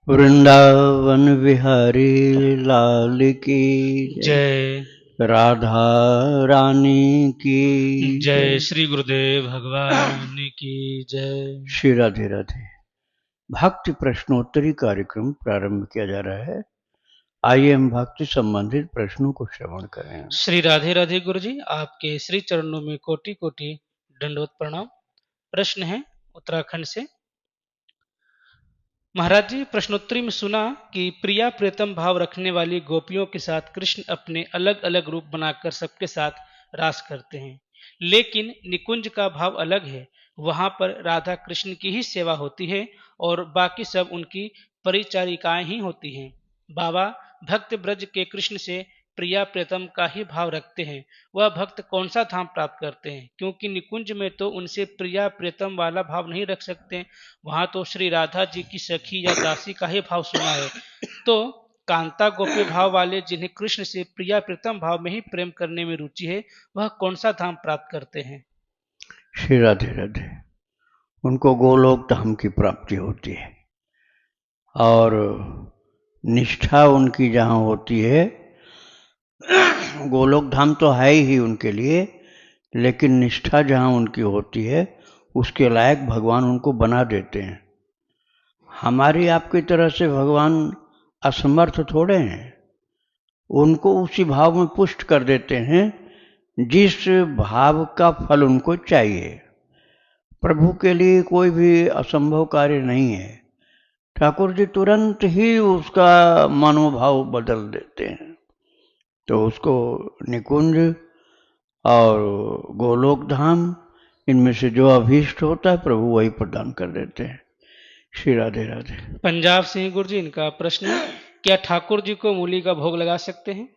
वृंदावन बिहारी लाल की जय। जय राधा रानी की जय जय। श्री गुरुदेव भगवान की जय। श्री राधे राधे। भक्ति प्रश्नोत्तरी कार्यक्रम प्रारंभ किया जा रहा है। आइए हम भक्ति संबंधित प्रश्नों को श्रवण करें। श्री राधे राधे गुरु जी, आपके श्री चरणों में कोटि कोटि दंडवत प्रणाम। प्रश्न है उत्तराखंड से। महाराज जी, प्रश्नोत्तरी में सुना कि प्रिया प्रीतम भाव रखने वाली गोपियों के साथ कृष्ण अपने अलग अलग रूप बनाकर सबके साथ रास करते हैं, लेकिन निकुंज का भाव अलग है। वहां पर राधा कृष्ण की ही सेवा होती है और बाकी सब उनकी परिचारिकाएं ही होती हैं। बाबा भक्त ब्रज के कृष्ण से प्रिया प्रीतम का ही भाव रखते हैं, वह भक्त कौन सा धाम प्राप्त करते हैं? क्योंकि निकुंज में तो उनसे प्रिया प्रीतम वाला भाव नहीं रख सकते, वहां तो श्री राधा जी की सखी या दासी का ही भाव सुना है। तो कांता गोपी भाव वाले जिन्हें कृष्ण से प्रिया प्रीतम भाव में ही प्रेम करने में रुचि है, वह कौन सा धाम प्राप्त करते हैं? श्री राधे राधे। उनको गोलोक धाम की प्राप्ति होती है और निष्ठा उनकी जहाँ होती है, गोलोक धाम तो है ही उनके लिए, लेकिन निष्ठा जहाँ उनकी होती है उसके लायक भगवान उनको बना देते हैं। हमारी आपकी तरह से भगवान असमर्थ थोड़े हैं, उनको उसी भाव में पुष्ट कर देते हैं जिस भाव का फल उनको चाहिए। प्रभु के लिए कोई भी असंभव कार्य नहीं है। ठाकुर जी तुरंत ही उसका मनोभाव बदल देते हैं। तो उसको निकुंज और गोलोक धाम, इनमें से जो अभीष्ट होता है प्रभु वही प्रदान कर देते हैं। श्री राधे राधे। पंजाब से गुरु जी, इनका प्रश्न है, क्या ठाकुर जी को मूली का भोग लगा सकते हैं?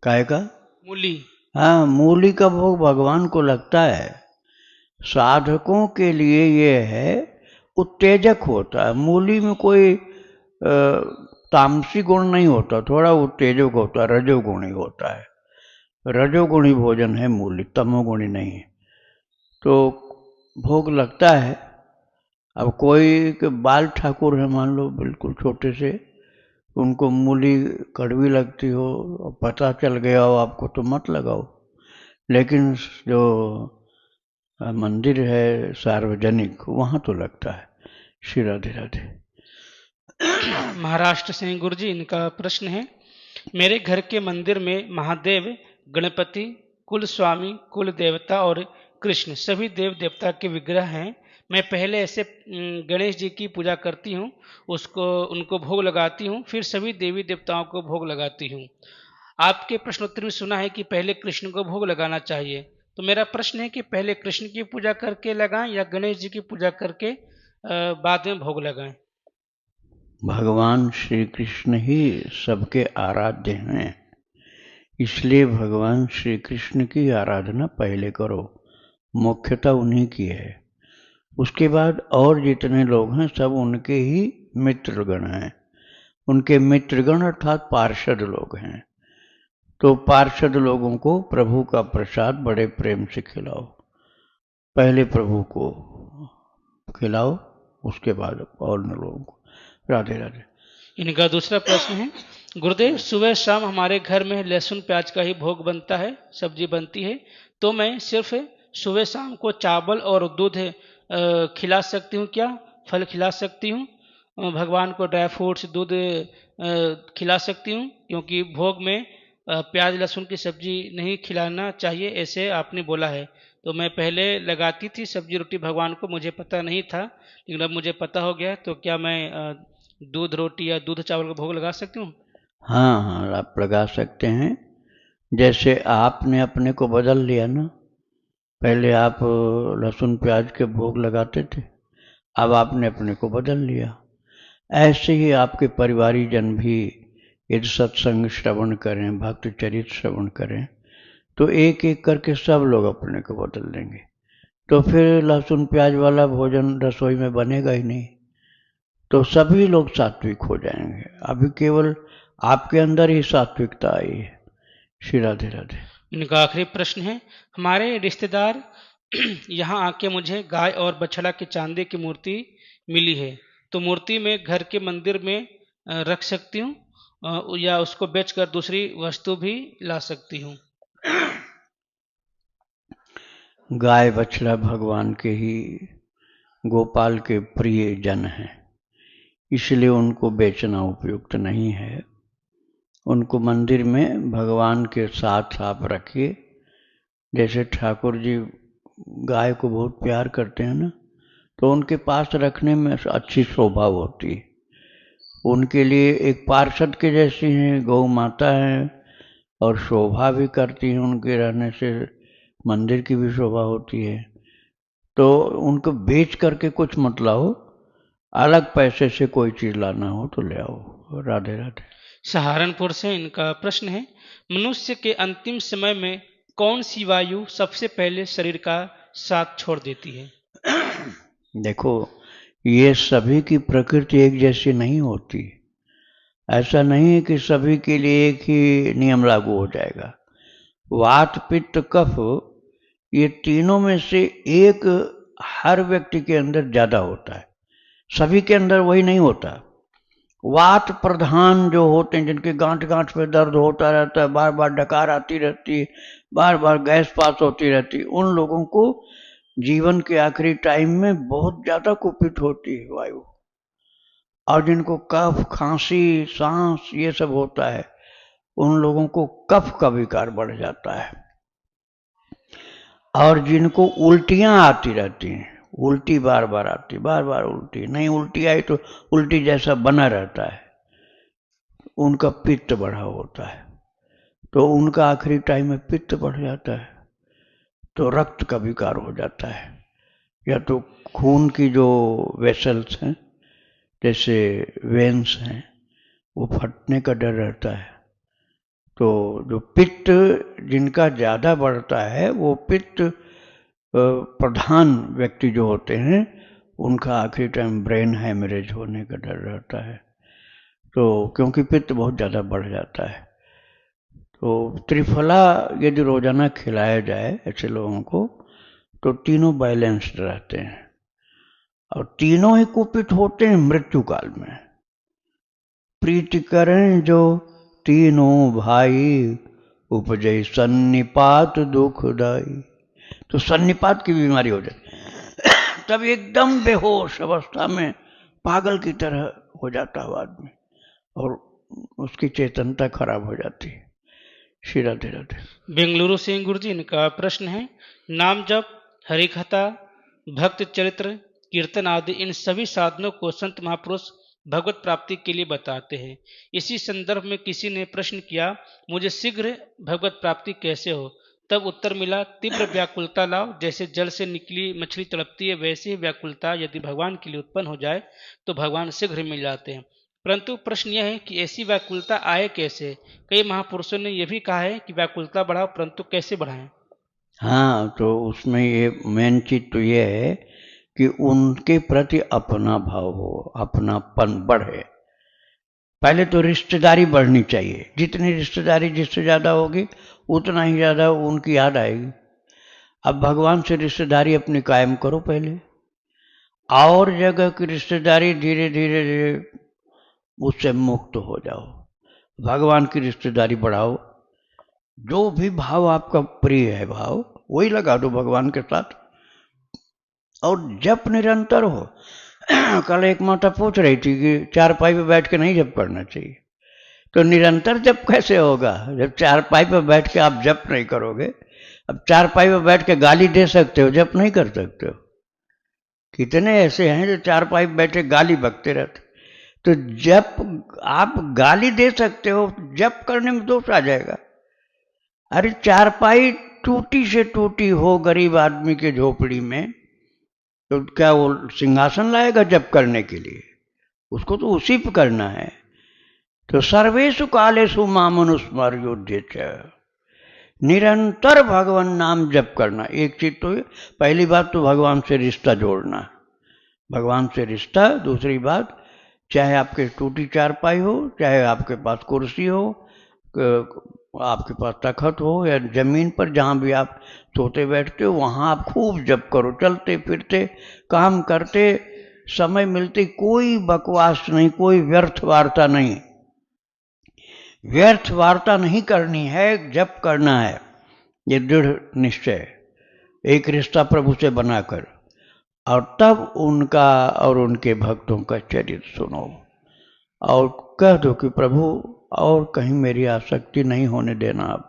काय का? मूली। हाँ, मूली का भोग भगवान को लगता है। साधकों के लिए ये है, उत्तेजक होता है। मूली में कोई तामसी गुण नहीं होता, थोड़ा उत्तेजक होता है, रजोगुणी होता है। रजोगुणी भोजन है मूली, तमोगुणी नहीं है। तो भोग लगता है। अब कोई के बाल ठाकुर है मान लो, बिल्कुल छोटे से, उनको मूली कड़वी लगती हो और पता चल गया हो आपको, तो मत लगाओ। लेकिन जो मंदिर है सार्वजनिक, वहाँ तो लगता है। श्री राधे राधे। महाराष्ट्र से गुरु जी, इनका प्रश्न है, मेरे घर के मंदिर में महादेव, गणपति, कुल स्वामी, कुल देवता और कृष्ण सभी देव देवता के विग्रह हैं। मैं पहले ऐसे गणेश जी की पूजा करती हूँ, उनको भोग लगाती हूँ, फिर सभी देवी देवताओं को भोग लगाती हूँ। आपके प्रश्नोत्तर में सुना है कि पहले कृष्ण को भोग लगाना चाहिए, तो मेरा प्रश्न है कि पहले कृष्ण की पूजा करके लगाएं या गणेश जी की पूजा करके बाद में भोग लगाएं? भगवान श्री कृष्ण ही सबके आराध्य हैं, इसलिए भगवान श्री कृष्ण की आराधना पहले करो। मुख्यतः उन्हीं की है। उसके बाद और जितने लोग हैं सब उनके ही मित्रगण हैं। उनके मित्रगण अर्थात पार्षद लोग हैं। तो पार्षद लोगों को प्रभु का प्रसाद बड़े प्रेम से खिलाओ। पहले प्रभु को खिलाओ, उसके बाद और लोगों को। राधे राधे। इनका दूसरा प्रश्न है, गुरुदेव सुबह शाम हमारे घर में लहसुन प्याज का ही भोग बनता है, सब्जी बनती है, तो मैं सिर्फ सुबह शाम को चावल और दूध खिला सकती हूँ क्या? फल खिला सकती हूँ? भगवान को ड्राई फ्रूट्स दूध खिला सकती हूँ? क्योंकि भोग में प्याज लहसुन की सब्जी नहीं खिलाना चाहिए, ऐसे आपने बोला है। तो मैं पहले लगाती थी सब्जी रोटी भगवान को, मुझे पता नहीं था, लेकिन अब मुझे पता हो गया। तो क्या मैं दूध रोटी या दूध चावल का भोग लगा सकती हूँ? हाँ हाँ, आप लगा सकते हैं। जैसे आपने अपने को बदल लिया ना, पहले आप लहसुन प्याज के भोग लगाते थे, अब आपने अपने को बदल लिया। ऐसे ही आपके परिवारी जन भी यदि सत्संग श्रवण करें, भक्त चरित्र श्रवण करें, तो एक एक करके सब लोग अपने को बदल लेंगे। तो फिर लहसुन प्याज वाला भोजन रसोई में बनेगा ही नहीं। तो सभी लोग सात्विक हो जाएंगे। अभी केवल आपके अंदर ही सात्विकता आई है। श्री राधे राधे। इनका आखिरी प्रश्न है, हमारे रिश्तेदार यहाँ आके मुझे गाय और बछड़ा की चांदी की मूर्ति मिली है, तो मूर्ति में घर के मंदिर में रख सकती हूँ या उसको बेचकर दूसरी वस्तु भी ला सकती हूँ। गाय बछड़ा भगवान के ही गोपाल के प्रिय जन हैं, इसलिए उनको बेचना उपयुक्त नहीं है। उनको मंदिर में भगवान के साथ आप रखिए। जैसे ठाकुर जी गाय को बहुत प्यार करते हैं ना, तो उनके पास रखने में अच्छी शोभा होती है। उनके लिए एक पार्षद के जैसी हैं, गौ माता है, और शोभा भी करती हैं। उनके रहने से मंदिर की भी शोभा होती है। तो उनको बेच करके कुछ मत लाओ, अलग पैसे से कोई चीज लाना हो तो ले आओ। राधे राधे। सहारनपुर से इनका प्रश्न है, मनुष्य के अंतिम समय में कौन सी वायु सबसे पहले शरीर का साथ छोड़ देती है? देखो, ये सभी की प्रकृति एक जैसी नहीं होती। ऐसा नहीं है कि सभी के लिए एक ही नियम लागू हो जाएगा। वात पित्त कफ, ये तीनों में से एक हर व्यक्ति के अंदर ज्यादा होता है, सभी के अंदर वही नहीं होता। वात प्रधान जो होते हैं, जिनके गांठ गांठ में दर्द होता रहता है, बार बार डकार आती रहती है, बार बार गैस पास होती रहती है, उन लोगों को जीवन के आखिरी टाइम में बहुत ज्यादा कुपित होती है वायु। और जिनको कफ खांसी सांस ये सब होता है, उन लोगों को कफ का विकार बढ़ जाता है। और जिनको उल्टियां आती रहती हैं, उल्टी बार बार आती, बार बार उल्टी, नहीं उल्टी आई तो उल्टी जैसा बना रहता है, उनका पित्त बढ़ा होता है। तो उनका आखिरी टाइम में पित्त बढ़ जाता है, तो रक्त का विकार हो जाता है। या तो खून की जो वेसल्स हैं, जैसे वेन्स हैं, वो फटने का डर रहता है। तो जो पित्त जिनका ज़्यादा बढ़ता है, वो पित्त प्रधान व्यक्ति जो होते हैं, उनका आखिरी टाइम ब्रेन हैमरेज होने का डर रहता है। तो क्योंकि पित्त बहुत ज़्यादा बढ़ जाता है। तो त्रिफला यदि रोजाना खिलाया जाए ऐसे लोगों को, तो तीनों बैलेंस्ड रहते हैं, और तीनों ही कुपित होते हैं मृत्यु काल में। प्रीति करें जो तीनों भाई, उपजय सन्निपात दुखदाई। तो सन्निपात की बीमारी हो जाती, तब एकदम बेहोश अवस्था में पागल की तरह हो जाता है आदमी, और उसकी चेतनता खराब हो जाती है। श्री राधे राधे। बेंगलुरु से गुरु जी, इनका प्रश्न है, नाम जप, हरिकथा, भक्त चरित्र, कीर्तन आदि इन सभी साधनों को संत महापुरुष भगवत प्राप्ति के लिए बताते हैं। इसी संदर्भ में किसी ने प्रश्न किया, मुझे शीघ्र भगवत प्राप्ति कैसे हो? तब उत्तर मिला, तीव्र व्याकुलता लाओ। जैसे जल से निकली मछली तड़पती है, वैसे ही व्याकुलता यदि भगवान के लिए उत्पन्न हो जाए तो भगवान शीघ्र मिल जाते हैं। परंतु प्रश्न यह है कि ऐसी व्याकुलता आए कैसे? कई महापुरुषों ने यह भी कहा है कि व्याकुलता बढ़ाओ, परंतु कैसे बढ़ाएं? हाँ, तो उसमें ये मेन चीज तो ये है कि उनके प्रति अपना भाव हो, अपनापन बढ़े। पहले तो रिश्तेदारी बढ़नी चाहिए। जितनी रिश्तेदारी जिससे ज़्यादा होगी, उतना ही ज़्यादा उनकी याद आएगी। अब भगवान से रिश्तेदारी अपनी कायम करो पहले, और जगह की रिश्तेदारी धीरे धीरे धीरे उससे मुक्त हो जाओ। भगवान की रिश्तेदारी बढ़ाओ। जो भी भाव आपका प्रिय है, भाव वही लगा दो भगवान के साथ, और जप निरंतर हो। कल एक माता पूछ रही थी कि चारपाई पे बैठ के नहीं जप करना चाहिए। तो निरंतर जप कैसे होगा जब चारपाई पे बैठ के आप जप नहीं करोगे? अब चारपाई पे बैठ के गाली दे सकते हो, जप नहीं कर सकते हो। कितने ऐसे हैं जो चारपाई पे बैठे गाली बकते रहते। तो जप आप गाली दे सकते हो, जप करने में दोष आ जाएगा। अरे चारपाई टूटी से टूटी हो गरीब आदमी के झोपड़ी में, तो क्या वो सिंहासन लाएगा जप करने के लिए? उसको तो उसी पे करना है। तो सर्वेषु कालेषु मामनुस्मर्योद्यते, निरंतर भगवान नाम जप करना। एक चीज तो पहली बात तो भगवान से रिश्ता जोड़ना, भगवान से रिश्ता। दूसरी बात, चाहे आपके टूटी चारपाई हो, चाहे आपके पास कुर्सी हो, आपके पास तखत हो, या जमीन पर जहाँ भी आप सोते बैठते हो, वहाँ आप खूब जप करो। चलते फिरते काम करते समय मिलते कोई बकवास नहीं, कोई व्यर्थ वार्ता नहीं, व्यर्थ वार्ता नहीं करनी है, जप करना है, ये दृढ़ निश्चय, एक रिश्ता प्रभु से बनाकर, और तब उनका और उनके भक्तों का चरित्र सुनो और कह दो कि प्रभु और कहीं मेरी आसक्ति नहीं होने देना आप,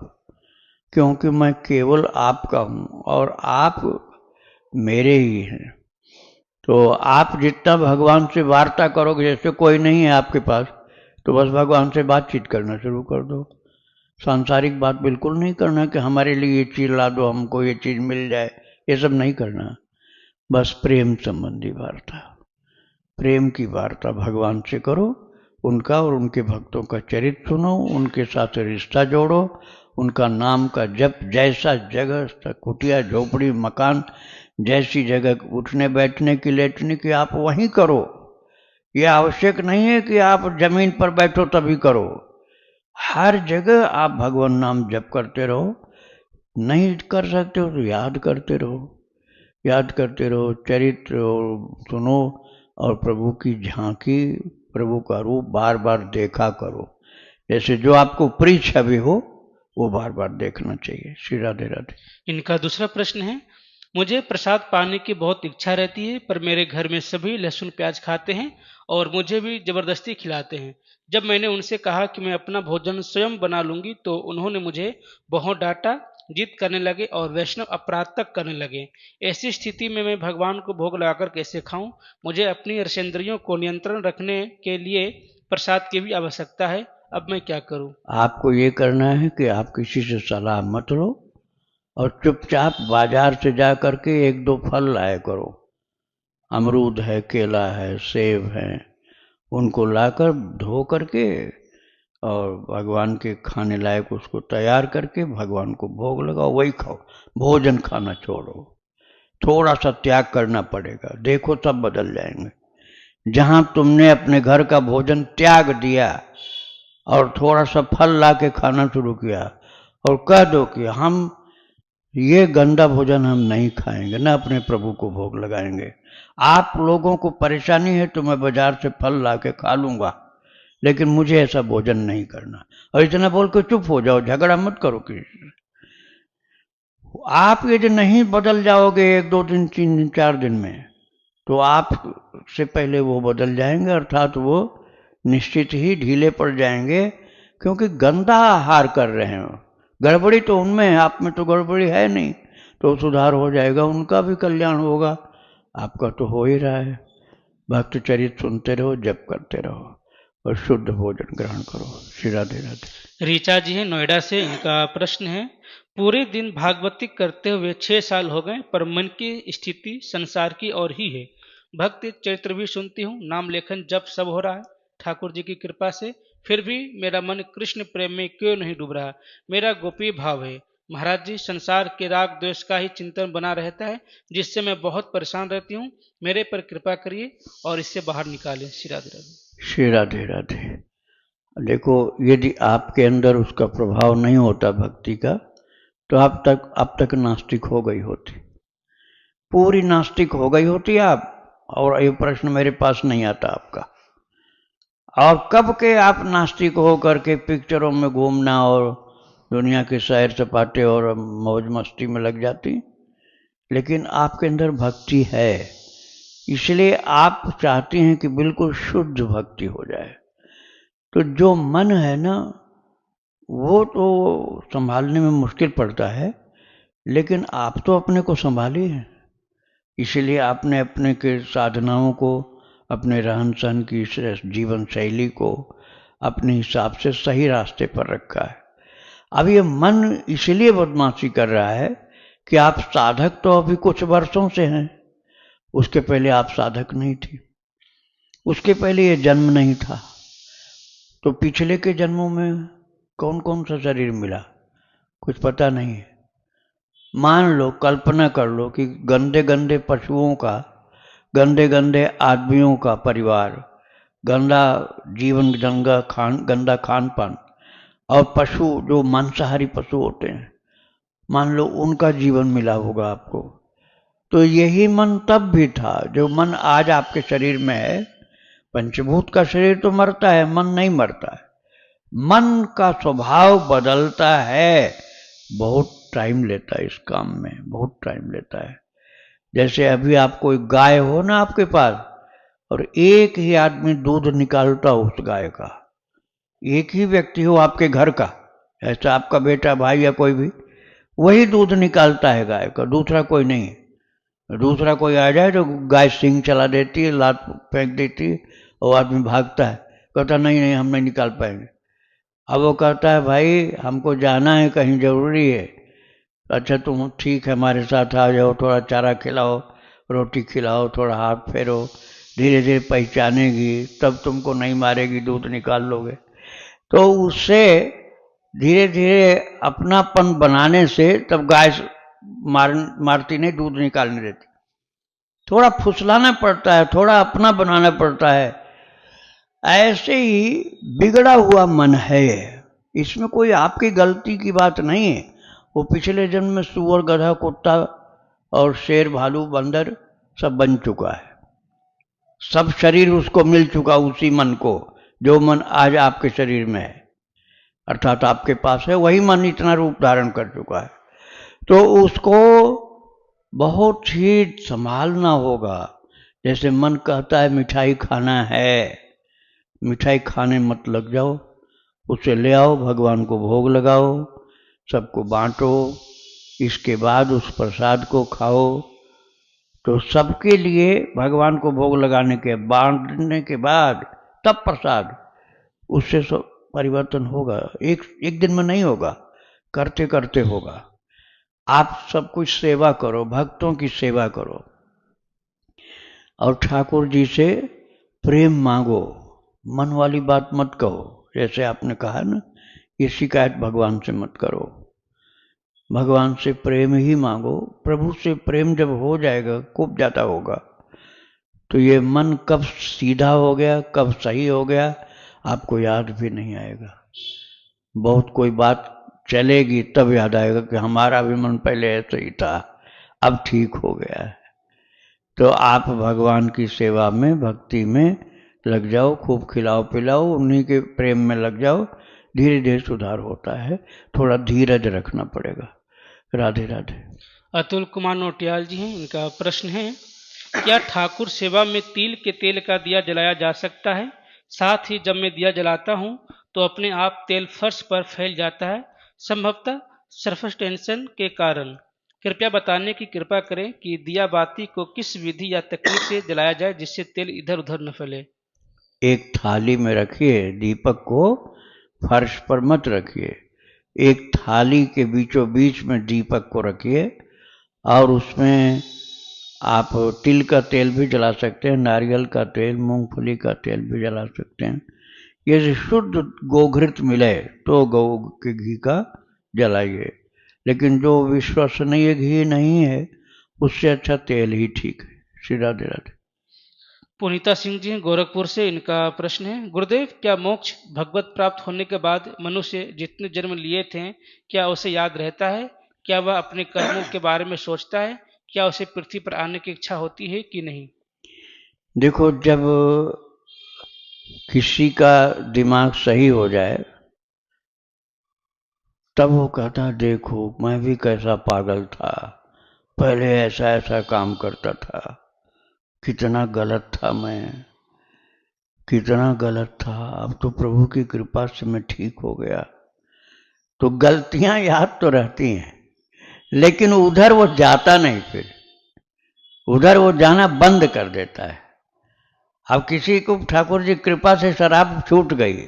क्योंकि मैं केवल आपका हूँ और आप मेरे ही हैं। तो आप जितना भगवान से वार्ता करोगे, जैसे कोई नहीं है आपके पास, तो बस भगवान से बातचीत करना शुरू कर दो। सांसारिक बात बिल्कुल नहीं करना कि हमारे लिए ये चीज़ ला दो, हमको ये चीज़ मिल जाए, ये सब नहीं करना। बस प्रेम संबंधी वार्ता, प्रेम की वार्ता भगवान से करो, उनका और उनके भक्तों का चरित्र सुनो, उनके साथ रिश्ता जोड़ो, उनका नाम का जप, जैसा जगह, कुटिया झोपड़ी मकान, जैसी जगह उठने बैठने की लेटने की आप वहीं करो। ये आवश्यक नहीं है कि आप जमीन पर बैठो तभी करो, हर जगह आप भगवान नाम जप करते रहो। नहीं कर सकते हो तो याद करते रहो, याद करते रहो, चरित्र सुनो और प्रभु की झांकी, प्रभु का रूप बार बार देखा करो। जैसे जो आपको प्रिय छवि हो वो बार बार देखना चाहिए। श्री राधे राधे। इनका दूसरा प्रश्न है, मुझे प्रसाद पाने की बहुत इच्छा रहती है, पर मेरे घर में सभी लहसुन प्याज खाते हैं और मुझे भी जबरदस्ती खिलाते हैं। जब मैंने उनसे कहा कि मैं अपना भोजन स्वयं बना लूंगी तो उन्होंने मुझे बहुत डांटा, जिद करने लगे और वैष्णव अपराध तक करने लगे। ऐसी स्थिति में मैं भगवान को भोग लगाकर कैसे खाऊं? मुझे अपनी रसेंद्रियों को नियंत्रण रखने के लिए प्रसाद की भी आवश्यकता है, अब मैं क्या करूं? आपको ये करना है कि आप किसी से सलाह मत लो और चुपचाप बाजार से जा करके एक दो फल लाया करो, अमरूद है, केला है, सेब है, उनको लाकर धो करके और भगवान के खाने लायक उसको तैयार करके भगवान को भोग लगाओ, वही खाओ। भोजन खाना छोड़ो, थोड़ा सा त्याग करना पड़ेगा, देखो सब बदल जाएंगे। जहां तुमने अपने घर का भोजन त्याग दिया और थोड़ा सा फल ला के खाना शुरू किया और कह दो कि हम ये गंदा भोजन हम नहीं खाएंगे, ना अपने प्रभु को भोग लगाएंगे, आप लोगों को परेशानी है तो मैं बाजार से फल ला के खा लूंगा, लेकिन मुझे ऐसा भोजन नहीं करना। और इतना बोल के चुप हो जाओ, झगड़ा मत करो किसी से। आप यदि नहीं बदल जाओगे एक दो दिन, 3 दिन, 4 दिन में, तो आप से पहले वो बदल जाएंगे, अर्थात वो निश्चित ही ढीले पड़ जाएंगे, क्योंकि गंदा आहार कर रहे हैं। गड़बड़ी तो उनमें है, आप में तो गड़बड़ी है नहीं, तो सुधार हो जाएगा, उनका भी कल्याण होगा, आपका तो हो ही रहा है। भक्त चरित्र सुनते रहो, जप करते रहो और शुद्ध भोजन ग्रहण करो। श्री राधे राधे। रीचा जी है नोएडा से, इनका प्रश्न है, पूरे दिन भागवती करते हुए 6 साल हो गए, पर मन की स्थिति संसार की ओर ही है। भक्त चरित्र भी सुनती हूँ, नाम लेखन जप सब हो रहा है ठाकुर जी की कृपा से, फिर भी मेरा मन कृष्ण प्रेम में क्यों नहीं डूब रहा? मेरा गोपी भाव है। महाराज जी, संसार के राग द्वेष का ही चिंतन बना रहता है, जिससे मैं बहुत परेशान रहती हूँ। मेरे पर कृपा करिए और इससे बाहर निकालें। श्री राधे राधे। श्री राधे राधे। देखो, यदि आपके अंदर उसका प्रभाव नहीं होता भक्ति का, तो अब तक नास्तिक हो गई होती, पूरी नास्तिक हो गई होती आप, और ये प्रश्न मेरे पास नहीं आता आपका। और कब के आप नास्तिक हो करके पिक्चरों में घूमना और दुनिया के सैर सपाटे और मौज मस्ती में लग जाती। लेकिन आपके अंदर भक्ति है, इसलिए आप चाहती हैं कि बिल्कुल शुद्ध भक्ति हो जाए। तो जो मन है ना, वो तो संभालने में मुश्किल पड़ता है, लेकिन आप तो अपने को संभाली हैं, इसलिए आपने अपने के साधनाओं को, अपने रहन सहन की जीवन शैली को अपने हिसाब से सही रास्ते पर रखा है। अब ये मन इसलिए बदमाशी कर रहा है कि आप साधक तो अभी कुछ वर्षों से हैं, उसके पहले आप साधक नहीं थी, उसके पहले ये जन्म नहीं था, तो पिछले के जन्मों में कौन कौन सा शरीर मिला कुछ पता नहीं है। मान लो, कल्पना कर लो कि गंदे गंदे पशुओं का, गंदे गंदे आदमियों का परिवार, गंदा जीवन, गंदा खान पान, और पशु जो मांसाहारी पशु होते हैं, मान लो उनका जीवन मिला होगा आपको, तो यही मन तब भी था, जो मन आज आपके शरीर में है। पंचभूत का शरीर तो मरता है, मन नहीं मरता है। मन का स्वभाव बदलता है, बहुत टाइम लेता है इस काम में, बहुत टाइम लेता है। जैसे अभी आप कोई गाय हो ना आपके पास, और एक ही आदमी दूध निकालता हो उस गाय का, एक ही व्यक्ति हो आपके घर का, ऐसा आपका बेटा भाई या कोई भी, वही दूध निकालता है गाय का, दूसरा कोई नहीं। दूसरा कोई आ जाए तो गाय सींग चला देती है, लात फेंक देती है, और आदमी भागता है, कहता नहीं नहीं हम नहीं निकाल पाएंगे। अब वो कहता है भाई हमको जाना है कहीं, जरूरी है। अच्छा तुम ठीक है हमारे साथ आ जाओ, थोड़ा चारा खिलाओ, रोटी खिलाओ, थोड़ा हाथ फेरो, धीरे धीरे पहचानेगी, तब तुमको नहीं मारेगी, दूध निकाल लोगे। तो उससे धीरे धीरे अपनापन बनाने से तब गाय मारती नहीं, दूध निकालने देती। थोड़ा फुसलाना पड़ता है, थोड़ा अपना बनाना पड़ता है। ऐसे ही बिगड़ा हुआ मन है, इसमें कोई आपकी गलती की बात नहीं है। वो पिछले जन्म में सुअर, गधा, कुत्ता और शेर, भालू, बंदर सब बन चुका है, सब शरीर उसको मिल चुका, उसी मन को, जो मन आज आपके शरीर में है, अर्थात आपके पास है, वही मन इतना रूप धारण कर चुका है। तो उसको बहुत ही संभालना होगा। जैसे मन कहता है मिठाई खाना है, मिठाई खाने मत लग जाओ, उसे ले आओ, भगवान को भोग लगाओ, सबको बांटो, इसके बाद उस प्रसाद को खाओ। तो सबके लिए भगवान को भोग लगाने के, बांटने के बाद तब प्रसाद, उससे सब परिवर्तन होगा। एक दिन में नहीं होगा, करते करते होगा। आप सब कुछ सेवा करो, भक्तों की सेवा करो, और ठाकुर जी से प्रेम मांगो, मन वाली बात मत कहो। जैसे आपने कहा ना, ये शिकायत भगवान से मत करो, भगवान से प्रेम ही मांगो। प्रभु से प्रेम जब हो जाएगा, खूब ज़्यादा होगा, तो ये मन कब सीधा हो गया, कब सही हो गया, आपको याद भी नहीं आएगा। बहुत कोई बात चलेगी तब याद आएगा कि हमारा भी मन पहले ऐसे ही था, अब ठीक हो गया है। तो आप भगवान की सेवा में, भक्ति में लग जाओ, खूब खिलाओ पिलाओ, उन्हीं के प्रेम में लग जाओ, धीरे धीरे सुधार होता है। थोड़ा धीरज रखना पड़ेगा। राधे राधे। अतुल कुमार नोटियाल जी हैं, इनका प्रश्न है, क्या ठाकुर सेवा में तिल के तेल का दिया जलाया जा सकता है? साथ ही जब मैं दिया जलाता हूँ तो अपने आप तेल फर्श पर फैल जाता है, संभवतः सरफेस टेंशन के कारण। कृपया बताने की कृपा करें कि दिया बाती को किस विधि या तकनीक से जलाया जाए जिससे तेल इधर उधर न फैले। एक थाली में रखिए, दीपक को फर्श पर मत रखिए, एक थाली के बीचों बीच में दीपक को रखिए, और उसमें आप तिल का तेल भी जला सकते हैं, नारियल का तेल, मूंगफली का तेल भी जला सकते हैं। यदि शुद्ध गोघृत मिले तो गौ के घी का जलाइए, लेकिन जो विश्वसनीय घी नहीं है उससे अच्छा तेल ही ठीक है। श्री राधे राधे। पुनीता सिंह जी हैं गोरखपुर से, इनका प्रश्न है, गुरुदेव क्या मोक्ष भगवत प्राप्त होने के बाद मनुष्य जितने जन्म लिए थे क्या उसे याद रहता है? क्या वह अपने कर्मों के बारे में सोचता है? क्या उसे पृथ्वी पर आने की इच्छा होती है कि नहीं? देखो, जब किसी का दिमाग सही हो जाए तब वो कहता है देखो मैं भी कैसा पागल था, पहले ऐसा ऐसा काम करता था, कितना गलत था मैं, कितना गलत था, अब तो प्रभु की कृपा से मैं ठीक हो गया। तो गलतियां याद तो रहती हैं, लेकिन उधर वो जाता नहीं, फिर उधर वो जाना बंद कर देता है। अब किसी को ठाकुर जी कृपा से शराब छूट गई,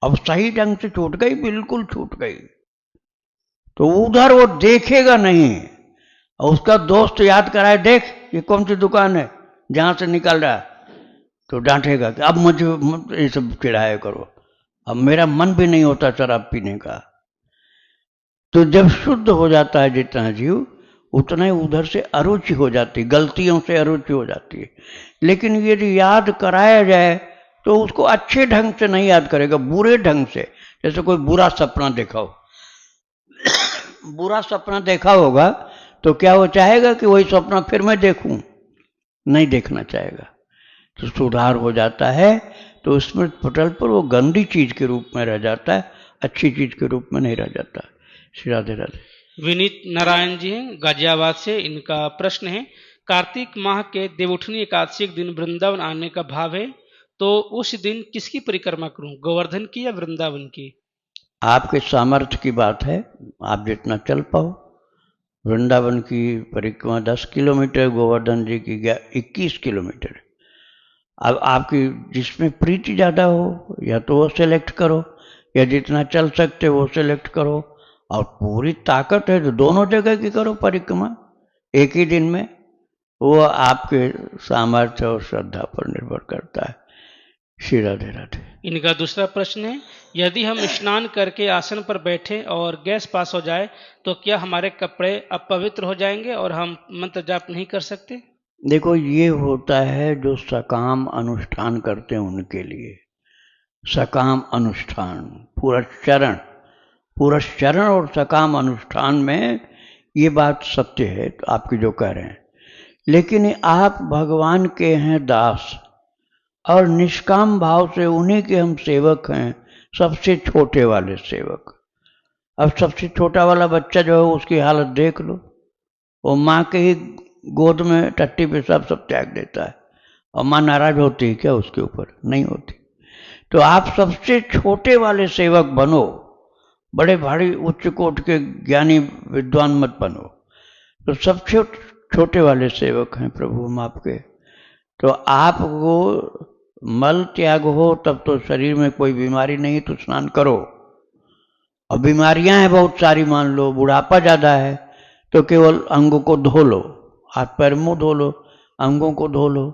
अब सही ढंग से छूट गई, बिल्कुल छूट गई, तो उधर वो देखेगा नहीं, और उसका दोस्त याद कराए, देख ये कौन सी दुकान है जहां से निकल रहा है, तो डांटेगा कि अब मुझे ये सब चिढ़ाया करो, अब मेरा मन भी नहीं होता शराब पीने का। तो जब शुद्ध हो जाता है जितना जीव, उतना ही उधर से अरुचि हो जाती, गलतियों से अरुचि हो जाती है। लेकिन यदि याद कराया जाए तो उसको अच्छे ढंग से नहीं याद करेगा, बुरे ढंग से। जैसे कोई बुरा सपना देखा हो, बुरा सपना देखा होगा तो क्या वो चाहेगा कि वही स्वप्न फिर मैं देखूं? नहीं देखना चाहेगा। तो सुधार हो जाता है, तो स्मृति पटल पर वो गंदी चीज के रूप में रह जाता है, अच्छी चीज के रूप में नहीं रह जाता। श्री राधे राधे। विनीत नारायण जी हैं गाजियाबाद से। इनका प्रश्न है, कार्तिक माह के देवउठनी एकादशी के दिन वृंदावन आने का भाव है, तो उस दिन किसकी परिक्रमा करूं, गोवर्धन की या वृंदावन की? आपके सामर्थ्य की बात है, आप जितना चल पाओ। वृंदावन की परिक्रमा 10 किलोमीटर, गोवर्धन जी की 21 किलोमीटर। अब आपकी जिसमें प्रीति ज़्यादा हो या तो वो सेलेक्ट करो, या जितना चल सकते वो सेलेक्ट करो। और पूरी ताकत है तो दोनों जगह की करो परिक्रमा एक ही दिन में। वो आपके सामर्थ्य और श्रद्धा पर निर्भर करता है। श्री राधे राधे। इनका दूसरा प्रश्न है, यदि हम स्नान करके आसन पर बैठे और गैस पास हो जाए तो क्या हमारे कपड़े अपवित्र हो जाएंगे और हम मंत्र जाप नहीं कर सकते? देखो, ये होता है जो सकाम अनुष्ठान करते हैं उनके लिए। सकाम अनुष्ठान, पुरस्चरण और सकाम अनुष्ठान में ये बात सत्य है तो आपकी जो कह रहे हैं। लेकिन आप भगवान के हैं दास और निष्काम भाव से उन्हीं के हम सेवक हैं, सबसे छोटे वाले सेवक। अब सबसे छोटा वाला बच्चा जो है उसकी हालत देख लो, वो माँ के ही गोद में टट्टी पेशाब सब त्याग देता है, और माँ नाराज होती है क्या उसके ऊपर? नहीं होती। तो आप सबसे छोटे वाले सेवक बनो, बड़े भारी उच्च कोट के ज्ञानी विद्वान मत बनो। तो सबसे छोटे वाले सेवक हैं प्रभु हम आपके। तो आपको मल त्याग हो तब तो शरीर में कोई बीमारी नहीं तो स्नान करो। और बीमारियां हैं बहुत सारी, मान लो बुढ़ापा ज़्यादा है तो केवल अंगों को धो लो, हाथ पैर मुंह धो लो, अंगों को धो लो।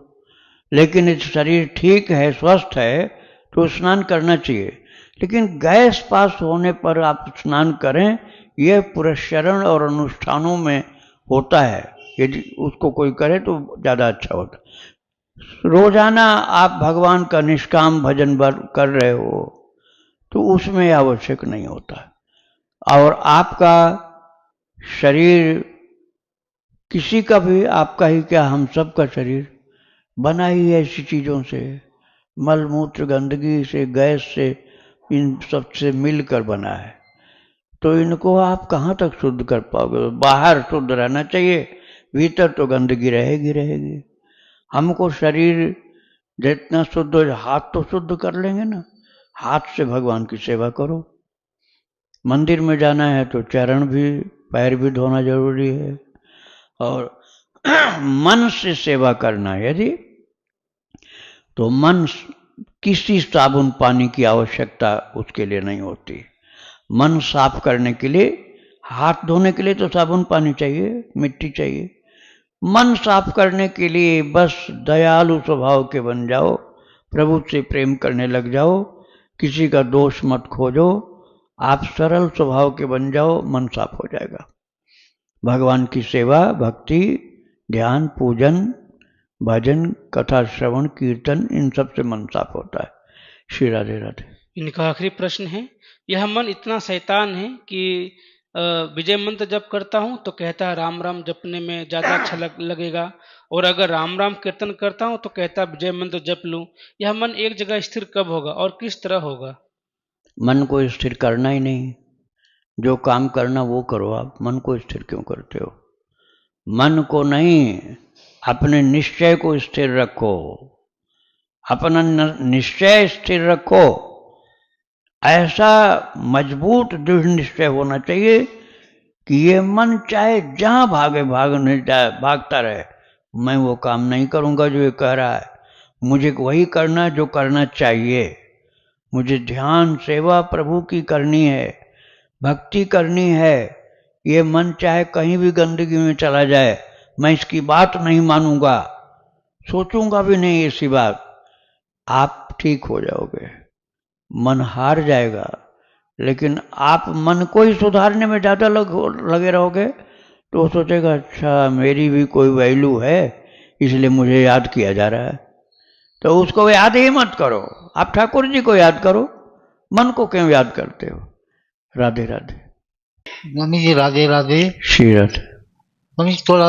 लेकिन इस शरीर ठीक है, स्वस्थ है तो स्नान करना चाहिए। लेकिन गैस पास होने पर आप स्नान करें, यह पुरस्चरण और अनुष्ठानों में होता है। यदि उसको कोई करे तो ज़्यादा अच्छा होता। रोजाना आप भगवान का निष्काम भजन कर रहे हो तो उसमें आवश्यक नहीं होता। और आपका शरीर किसी का भी, आपका ही क्या हम सब का शरीर बना ही ऐसी चीज़ों से, मल मूत्र गंदगी से, गैस से, इन सब से मिलकर बना है। तो इनको आप कहाँ तक शुद्ध कर पाओगे? बाहर शुद्ध रहना चाहिए, भीतर तो गंदगी रहेगी रहेगी। हमको शरीर जितना शुद्ध हो, हाथ तो शुद्ध कर लेंगे ना, हाथ से भगवान की सेवा करो। मंदिर में जाना है तो चरण भी, पैर भी धोना जरूरी है। और मन से सेवा करना यदि, तो मन किसी साबुन पानी की आवश्यकता उसके लिए नहीं होती। मन साफ करने के लिए, हाथ धोने के लिए तो साबुन पानी चाहिए, मिट्टी चाहिए। मन साफ करने के लिए बस दयालु स्वभाव के बन जाओ, प्रभु से प्रेम करने लग जाओ, किसी का दोष मत खोजो, आप सरल स्वभाव के बन जाओ, मन साफ हो जाएगा। भगवान की सेवा, भक्ति, ध्यान, पूजन, भजन, कथा श्रवण, कीर्तन, इन सब से मन साफ होता है। श्री राधे राधे। इनका आखिरी प्रश्न है, यह मन इतना शैतान है कि विजय मंत्र जप करता हूँ तो कहता है राम राम जपने में ज़्यादा अच्छा लगेगा, और अगर राम राम कीर्तन करता हूँ तो कहता है विजय मंत्र जप लूँ। यह मन एक जगह स्थिर कब होगा और किस तरह होगा? मन को स्थिर करना ही नहीं, जो काम करना वो करो। आप मन को स्थिर क्यों करते हो? मन को नहीं, अपने निश्चय को स्थिर रखो, अपना निश्चय स्थिर रखो। ऐसा मजबूत दृढ़ निश्चय होना चाहिए कि ये मन चाहे जहां भागता रहे, मैं वो काम नहीं करूंगा जो ये कह रहा है। मुझे वही करना जो करना चाहिए। मुझे ध्यान सेवा प्रभु की करनी है, भक्ति करनी है। ये मन चाहे कहीं भी गंदगी में चला जाए, मैं इसकी बात नहीं मानूंगा, सोचूंगा भी नहीं ऐसी बात। आप ठीक हो जाओगे, मन हार जाएगा। लेकिन आप मन को ही सुधारने में ज़्यादा लगे रहोगे तो वो सोचेगा अच्छा मेरी भी कोई वैल्यू है, इसलिए मुझे याद किया जा रहा है। तो उसको याद ही मत करो, आप ठाकुर जी को याद करो, मन को क्यों याद करते हो? राधे राधे। मम्मी जी राधे राधे। श्री राधे। मम्मी थोड़ा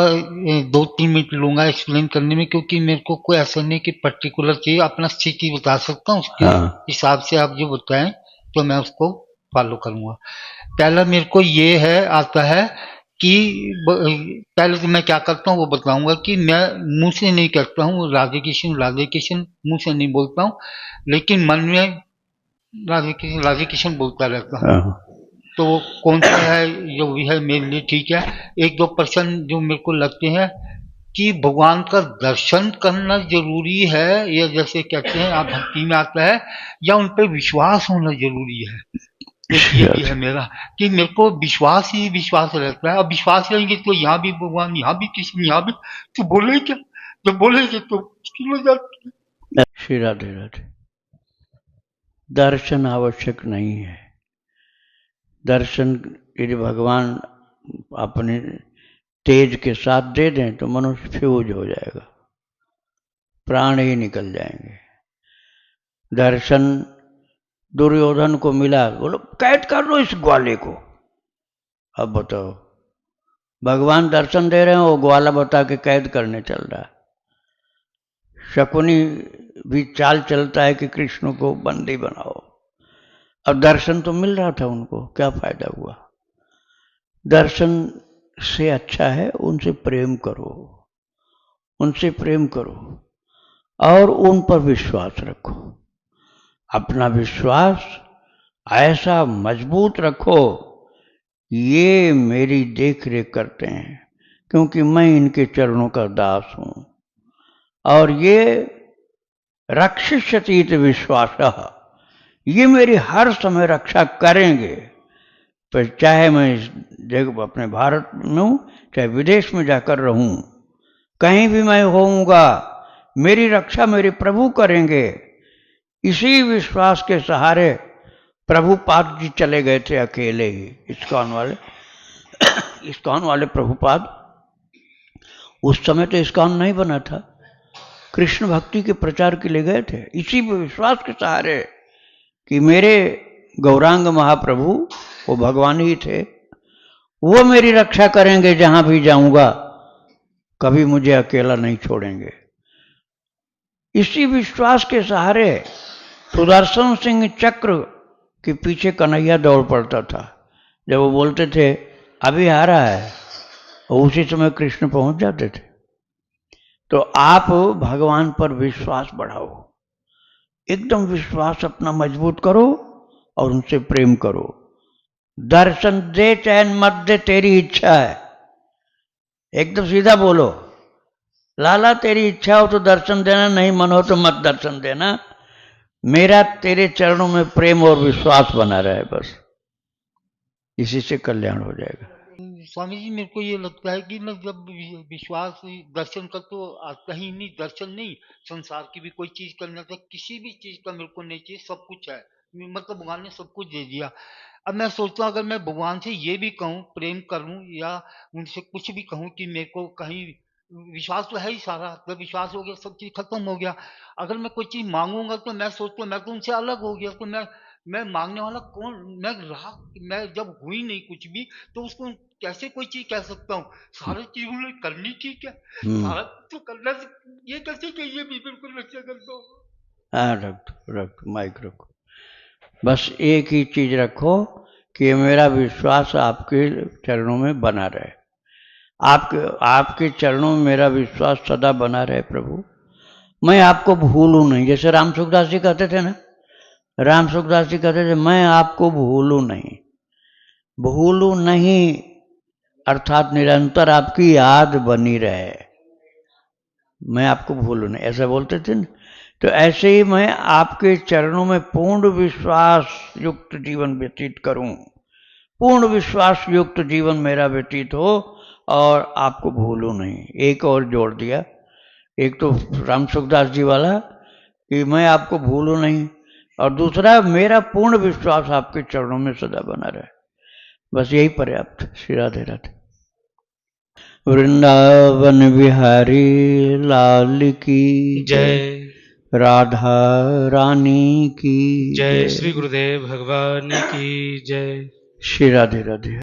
2-3 मिनट लूंगा एक्सप्लेन करने में, क्योंकि मेरे को कोई ऐसा नहीं कि पर्टिकुलर चाहिए, अपना स्थिति बता सकता हूँ, उसके हाँ हिसाब से आप जो बताएं तो मैं उसको फॉलो करूंगा। पहला मेरे को ये है आता है कि पहले तो मैं क्या करता हूँ वो बताऊंगा कि मैं मुंह से नहीं करता हूँ राधे कृष्ण मुंह से नहीं बोलता हूँ, लेकिन मन में राधे कृष्ण बोलता रहता हूँ। हाँ तो वो कौन सा है जो भी है मेरे लिए ठीक है। 1-2% जो मेरे को लगते हैं कि भगवान का दर्शन करना जरूरी है, या जैसे कहते हैं आप भक्ति में आता है, या उन पर विश्वास होना जरूरी है। एक ये भी है मेरा कि मेरे को विश्वास ही विश्वास रहता है। अब विश्वास रहेंगे तो यहाँ भी भगवान, यहाँ भी कृष्ण, यहाँ भी तो बोले क्या, जब बोलेंगे तो मुश्किल हो जाती है। श्री राधे राधे। दर्शन आवश्यक नहीं है। दर्शन यदि भगवान अपने तेज के साथ दे दें तो मनुष्य फ्यूज हो जाएगा, प्राण ही निकल जाएंगे। दर्शन दुर्योधन को मिला, बोलो कैद कर लो इस ग्वाले को। अब बताओ, भगवान दर्शन दे रहे हैं, वो ग्वाला बता के कैद करने चल रहा है। शकुनी भी चाल चलता है कि कृष्ण को बंदी बनाओ। अब दर्शन तो मिल रहा था उनको, क्या फायदा हुआ। दर्शन से अच्छा है उनसे प्रेम करो, उनसे प्रेम करो और उन पर विश्वास रखो। अपना विश्वास ऐसा मजबूत रखो, ये मेरी देख रेख करते हैं क्योंकि मैं इनके चरणों का दास हूं, और ये रक्षिष्यतीत विश्वासः, ये मेरी हर समय रक्षा करेंगे। पर चाहे मैं इस जगह अपने भारत में हूं, चाहे विदेश में जाकर रहूं, कहीं भी मैं होऊंगा, मेरी रक्षा मेरे प्रभु करेंगे। इसी विश्वास के सहारे प्रभुपाद जी चले गए थे अकेले ही, इस्कॉन वाले प्रभुपाद। उस समय तो इस्कॉन नहीं बना था, कृष्ण भक्ति के प्रचार के लिए गए थे, इसी विश्वास के सहारे कि मेरे गौरांग महाप्रभु, वो भगवान ही थे, वो मेरी रक्षा करेंगे, जहां भी जाऊंगा कभी मुझे अकेला नहीं छोड़ेंगे। इसी विश्वास के सहारे सुदर्शन सिंह चक्र के पीछे कन्हैया दौड़ पड़ता था। जब वो बोलते थे अभी आ रहा है, और उसी समय कृष्ण पहुंच जाते थे। तो आप भगवान पर विश्वास बढ़ाओ, एकदम विश्वास अपना मजबूत करो और उनसे प्रेम करो। दर्शन दे चाहे मत दे, तेरी इच्छा है। एकदम सीधा बोलो, लाला तेरी इच्छा हो तो दर्शन देना, नहीं मन हो तो मत दर्शन देना, मेरा तेरे चरणों में प्रेम और विश्वास बना रहे, बस इसी से कल्याण हो जाएगा। स्वामी जी मेरे को ये लगता है कि मैं जब विश्वास दर्शन का तो आता ही नहीं, दर्शन नहीं, संसार की भी कोई चीज करना था, किसी भी चीज का मेरे को नहीं चाहिए, सब कुछ है, मतलब भगवान ने सब कुछ दे दिया। अब मैं सोचता हूँ अगर मैं भगवान से ये भी कहूँ प्रेम करूँ, या उनसे कुछ भी कहूँ कि मेरे को कहीं विश्वास तो है ही सारा, जब विश्वास हो गया सब चीज खत्म हो गया। अगर मैं कोई चीज मांगूंगा तो मैं सोचता हूँ मैं तो उनसे अलग हो गया, तो मैं मांगने वाला कौन, मैं रहा, मैं जब हुई नहीं कुछ भी तो उसको कैसे कोई चीज कह सकता हूँ। सारी चीज उन्होंने करनी ठीक है, सारा तो करना, ये कैसे कहिए भी बिल्कुल रक्षा करता हूँ। हाँ रख माइक रखो, बस एक ही चीज रखो कि मेरा विश्वास आपके चरणों में बना रहे, आपके चरणों में मेरा विश्वास सदा बना रहे प्रभु, मैं आपको भूलूं नहीं। जैसे राम सुखदास जी कहते थे ना, राम सुखदास जी कहते थे मैं आपको भूलूं नहीं, अर्थात निरंतर आपकी याद बनी रहे, मैं आपको भूलूं नहीं, ऐसा बोलते थे ना। तो ऐसे ही मैं आपके चरणों में पूर्ण विश्वास युक्त जीवन व्यतीत करूं, पूर्ण विश्वास युक्त जीवन मेरा व्यतीत हो और आपको भूलूं नहीं। एक और जोड़ दिया, एक तो राम सुखदास जी वाला कि मैं आपको भूलूं नहीं, और दूसरा मेरा पूर्ण विश्वास आपके चरणों में सदा बना रहे, बस यही पर्याप्त। श्री राधे राधे। वृंदावन बिहारी लाल की जय। राधा रानी की जय। श्री गुरुदेव भगवान की जय। श्री राधे राधे।